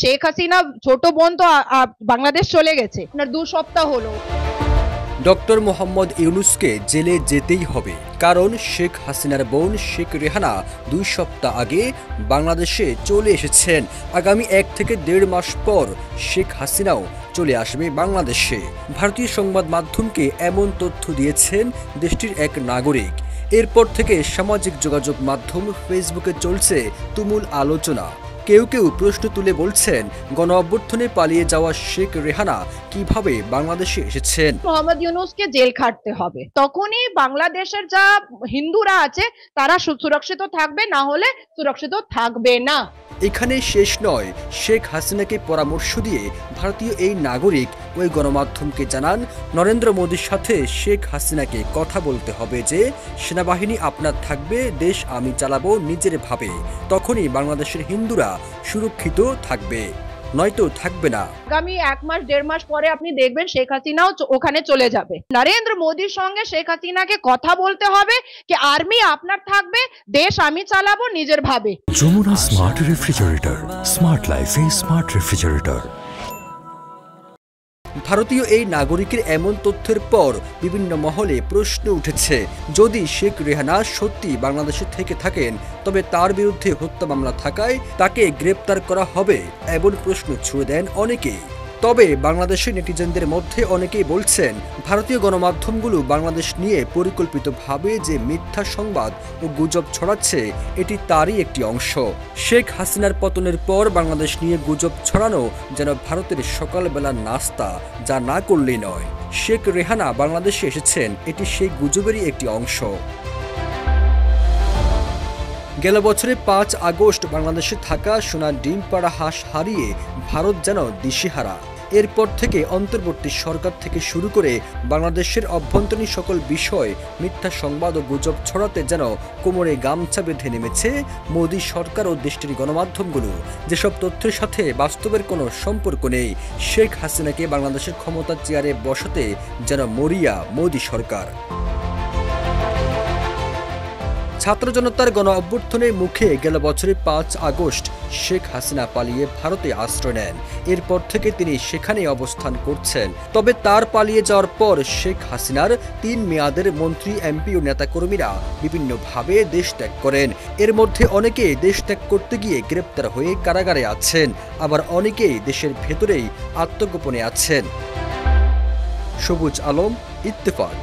শেখ হাসিনা ছোট বোন তো বাংলাদেশ চলে গেছে, আপনার 2 সপ্তাহ হলো। ডক্টর মোহাম্মদ ইউনূসকে জেলে যেতেই হবে, কারণ শেখ হাসিনার বোন শেখ রেহানা 2 সপ্তাহ আগে বাংলাদেশে চলে এসেছেন। আগামী 1 থেকে 1.5 মাস পর শেখ হাসিনাও চলে আসবে বাংলাদেশে। ভারতীয় সংবাদ মাধ্যমকে এমন তথ্য দিয়েছেন দেশটির এক নাগরিক। এরপর থেকে সামাজিক যোগাযোগ মাধ্যম ফেসবুকে চলছে তুমুল আলোচনা। কেউ কেউ প্রশ্ন তুলে বলছেন, গণ অভ্যুত্থানে পালিয়ে যাওয়া শেখ রেহানা কিভাবে বাংলাদেশে এসেছেন। মোহাম্মদ ইউনূসকে জেল খাটতে হবে, তখনই বাংলাদেশের যা হিন্দুরা আছে তারা সুরক্ষিত থাকবে, না হলে সুরক্ষিত থাকবে না। এখানে শেষ নয়, শেখ হাসিনাকে পরামর্শ দিয়ে ভারতীয় এই নাগরিক ওই গণমাধ্যমকে জানান, নরেন্দ্র মোদীর সাথে শেখ হাসিনাকে কথা বলতে হবে যে সেনাবাহিনী আপনার থাকবে, দেশ আমি চালাবো নিজের ভাবে, তখনই বাংলাদেশের হিন্দুরা সুরক্ষিত থাকবে, নয়তো থাকবে না। আগামী 1 মাস 1.5 মাস পরে আপনি দেখবেন শেখ হাসিনাও ওখানে চলে যাবে। নরেন্দ্র মোদীর সঙ্গে শেখ হাসিনাকে কথা বলতে হবে যে আর্মি আপনার থাকবে, দেশ আমি চালাবো নিজের ভাবে। যমুনা স্মার্ট রেফ্রিজারেটর, স্মার্ট লাইফে স্মার্ট রেফ্রিজারেটর। ভারতীয় এই নাগরিকের এমন তথ্যের পর বিভিন্ন মহলে প্রশ্ন উঠেছে, যদি শেখ রেহানা সত্যি বাংলাদেশে থেকে থাকেন তবে তার বিরুদ্ধে হত্যা মামলা থাকায় তাকে গ্রেপ্তার করা হবে, এমন প্রশ্ন ছুড়ে দেন অনেকেই। তবে বাংলাদেশের নেটিজেনদের মধ্যে অনেকেই বলছেন, ভারতীয় গণমাধ্যমগুলো বাংলাদেশ নিয়ে পরিকল্পিতভাবে যে মিথ্যা সংবাদ ও গুজব ছড়াচ্ছে এটি তারই একটি অংশ। শেখ হাসিনার পতনের পর বাংলাদেশ নিয়ে গুজব ছড়ানো যেন ভারতের সকালবেলার নাস্তা, যা না করলেই নয়। শেখ রেহানা বাংলাদেশে এসেছেন, এটি সেই গুজবেরই একটি অংশ। গেল বছরে 5 আগস্ট বাংলাদেশে থাকা সোনার ডিম পাড়া হাঁস হারিয়ে ভারত যেন দিশেহারা। এরপর থেকে অন্তর্বর্তী সরকার থেকে শুরু করে বাংলাদেশের অভ্যন্তরীণ সকল বিষয় মিথ্যা সংবাদ ও গুজব ছড়াতে যেন কোমরে গামছা বেঁধে নেমেছে মোদী সরকার ও দেশটির গণমাধ্যমগুলো। যেসব তথ্যের সাথে বাস্তবের কোনো সম্পর্ক নেই, শেখ হাসিনাকে বাংলাদেশের ক্ষমতার চেয়ারে বসাতে যেন মরিয়া মোদী সরকার। ছাত্র জনতার গণ অভ্যুত্থানের মুখে গেল বছরে 5 আগস্ট শেখ হাসিনা পালিয়ে ভারতে আশ্রয় নেন। এরপর থেকে তিনি সেখানে অবস্থান করছেন। তবে তার পালিয়ে যাওয়ার পর শেখ হাসিনার 3 মেয়াদের মন্ত্রী, এমপি ও নেতাকর্মীরা বিভিন্নভাবে দেশ ত্যাগ করেন। এর মধ্যে অনেকে দেশ ত্যাগ করতে গিয়ে গ্রেপ্তার হয়ে কারাগারে আছেন, আবার অনেকেই দেশের ভেতরেই আত্মগোপনে আছেন। সবুজ আলম, ইত্তেফাক।